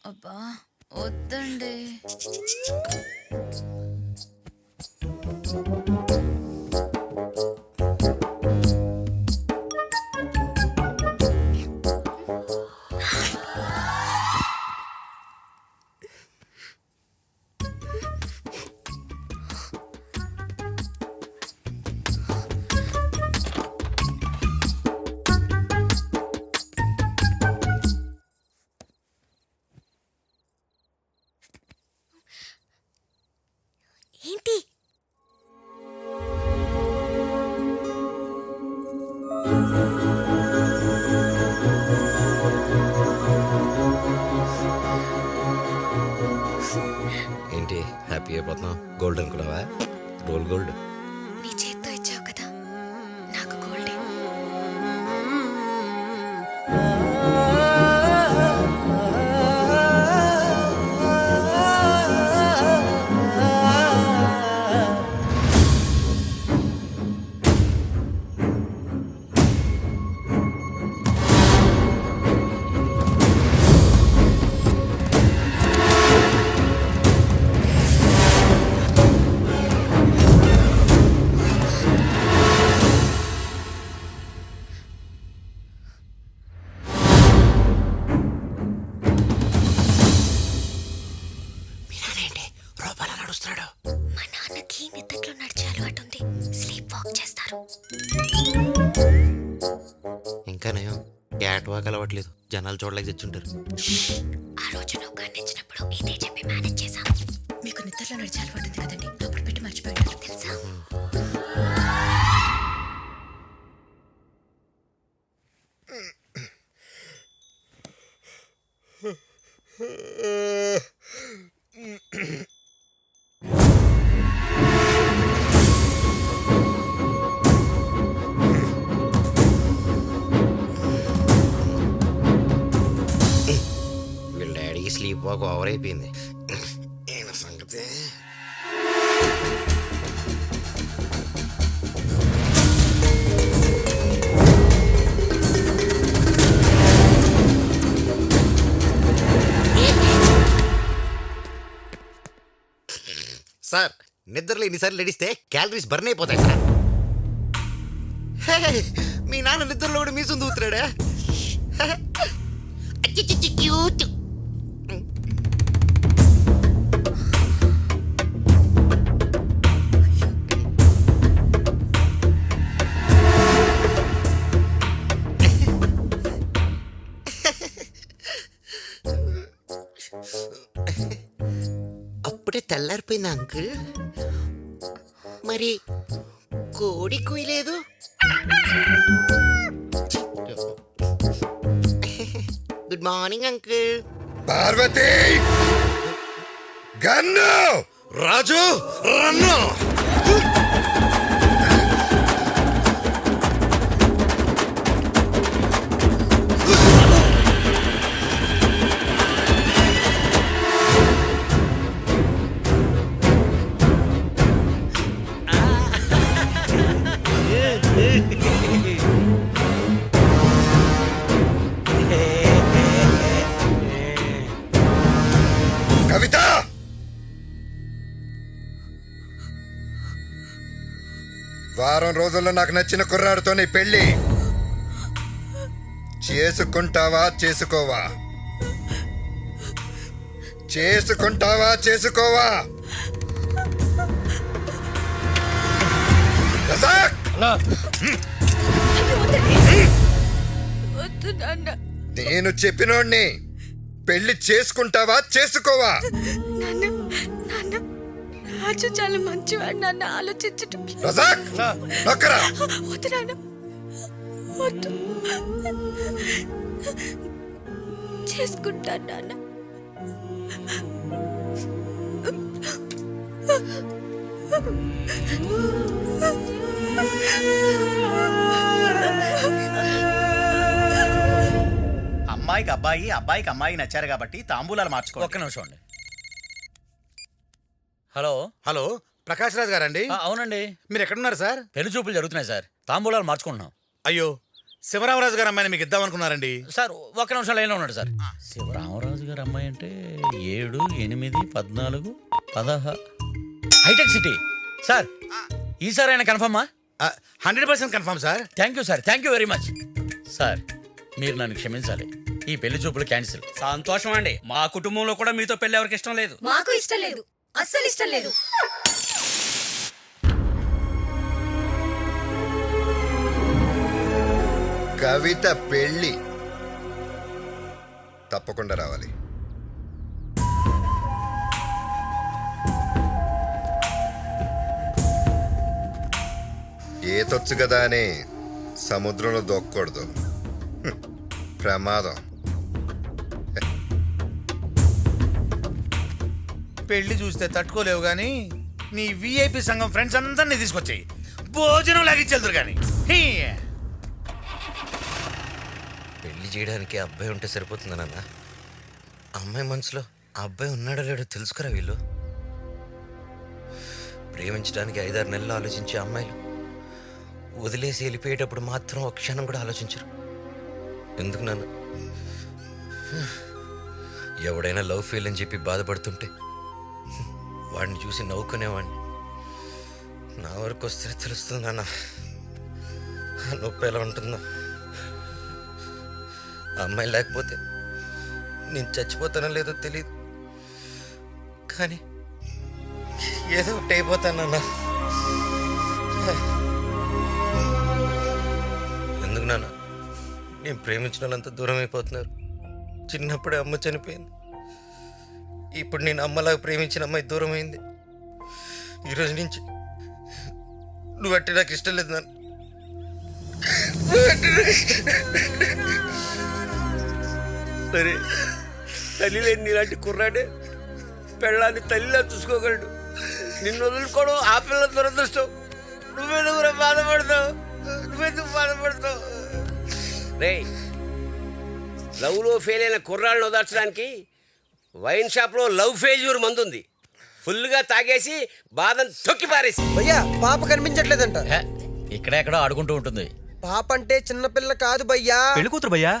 అబ్బా వద్దండి. ఏంటి? ఏంటి హ్యాపీ అయిపోతున్నావు? గోల్డ్ అనుకున్నావా? Roll gold. నీ చేత్తో ఇచ్చావు కదా, నాకు గోల్డే. మీ నానేంటి రూపాయల నడుస్తున్నాడు? మా నాన్నకి నిద్దట్లో నడిచే అలవాటు ఉంది. స్లీప్ వాక్ చేస్తారు. ఇంకా నయం క్యాట్ వాక్ అలవట్లేదు. జనాలు చూడలేక తెచ్చుంటారు. ఆ రోజు నువ్వు కన్నించినప్పుడు ఇదే చెప్పి మేనేజ్ చేశాం. మీకు నిద్రలో నడిచే అలవాటు ఉంది కదండి, అప్పుడు పెట్టి మర్చిపోయాడు తెలుసా? వీళ్ళ డాడీకి స్లీప్ వాక్ ఓవర్ అయిపోయింది. ఏం సంగతి? సార్ నిద్రలో ఎన్నిసార్లు లడిస్తే క్యాలరీస్ బర్న్ అయిపోతాయి సార్. హే, మీ నాన్న నిద్రలో కూడా మీసం దూతున్నాడా? క్యూట్. అప్పుడే తెల్లారిపోయింది అంకుల్. మరి కోడి కుయలేదు. Good morning uncle. పార్వతి గన్ను రాజు రన్ను. కవిత వారం రోజుల్లో నాకు నచ్చిన కుర్రాడితో నీ పెళ్ళి చేసుకుంటావా చేసుకోవా? చేసుకుంటావా చేసుకోవా? రజాక్! వద్దు నాన్న. నేను చెప్పినోడ్ని పెళ్లి చేసుకుంటావా చేసుకోవా? నాన్న నాన్న రాజు చాలా మంచివాడు నాన్న. ఆలోచించటం. రజాక్ నొక్కరా. వద్దు నాన్న, వద్దు. చేసుకుంటాను నాన్న. అమ్మాయికి అబ్బాయి, అబ్బాయికి అమ్మాయి నచ్చారు కాబట్టి తాంబూలాలు మార్చుకో. ఒక్క నిమిషం అండి. హలో. హలో, ప్రకాష్ రాజ్ గారండి? అవునండి. మీరు ఎక్కడున్నారు సార్? పెళ్లి చూపులు జరుగుతున్నాయి సార్, తాంబూలాలు మార్చుకుంటున్నాం. అయ్యో, శివరామరాజు గారు అమ్మాయిని మీకు ఇద్దాం అనుకున్నారండి. సార్ ఒక్క నిమిషం లైన్లో ఉన్నాడు సార్. శివరామరాజు గారు అమ్మాయి అంటే 7, 8, 14, 16 హైటెక్ సిటీ. సార్ ఈసారి ఆయన కన్ఫర్మా? 100% confirm sir. Thank you sir, thank you very much. Sir మీరు నన్ను క్షమించాలి, ఈ పెళ్లి చూపులు క్యాన్సిల్. సంతోషం అండి. మా కుటుంబంలో కూడా మీతో పెళ్లి ఎవరికి ఇష్టం లేదు. మాకు ఇష్టం లేదు, అస్సలు ఇష్టం లేదు. కవిత పెళ్ళి తప్పకుండా రావాలి. ఈతొచ్చు కదా అని సముద్రంలో దొక్కకూడదు. ప్రమాదం. పెళ్లి చూస్తే తట్టుకోలేవు గాని నీ విఐపి సంఘం ఫ్రెండ్స్ అందరినీ తీసుకొచ్చాయి, భోజనం లాగిచ్చేద్దరు గాని. పెళ్లి చేయడానికి అబ్బాయి ఉంటే సరిపోతుందా నాన్న? అమ్మాయి మనసులో ఆ అబ్బాయి ఉన్నాడో లేడో తెలుసుకురా. వీళ్ళు ప్రేమించడానికి 5-6 నెలలు ఆలోచించే అమ్మాయిలు వదిలేసి వెళ్ళిపోయేటప్పుడు మాత్రం ఒక క్షణం కూడా ఆలోచించరు. ఎందుకు నాన్న? ఎవడైనా లవ్ ఫెయిల్ అని చెప్పి బాధపడుతుంటే వాడిని చూసి నవ్వుకునేవాడిని. నా వరకు వస్తే తెలుస్తుంది నాన్న ఆ నొప్పి ఎలా ఉంటుందో. ఆ అమ్మాయి లేకపోతే నేను చచ్చిపోతానో లేదో తెలియదు, కానీ ఏదో ఒకటి అయిపోతానన్నా. ఎందుకు నాన్న నేను ప్రేమించిన వాళ్ళంతా దూరం అయిపోతున్నారు? చిన్నప్పుడే అమ్మ చనిపోయింది, ఇప్పుడు నేను అమ్మలాగా ప్రేమించిన అమ్మాయి దూరం అయింది. ఈరోజు నుంచి నువ్వంటే నాకు ఇష్టం లేదు నాన్న. సరే, తల్లి లేని నీలాంటి కుర్రాడే పెళ్ళాన్ని తల్లిలా చూసుకోగలడు. నిన్ను వదులుకోవడం ఆ పిల్లల దురదృష్టం. నువ్వెందుకు బాధపడతావు? రే, లవ్లో ఫెయిల్ అయిన కుర్రాళ్ళని ఓదార్చడానికి వైన్ షాప్లో లవ్ ఫెయిల్యూర్ మందుంది. ఫుల్గా తాగేసి బాధను తొక్కి పారేసి. భయ్యా పాప కనిపించట్లేదంట. ఇక్కడే ఎక్కడో ఆడుకుంటూ ఉంటుంది. పాప అంటే చిన్నపిల్ల కాదు భయ్యా, పెళ్లి కూతురు భయ్యా.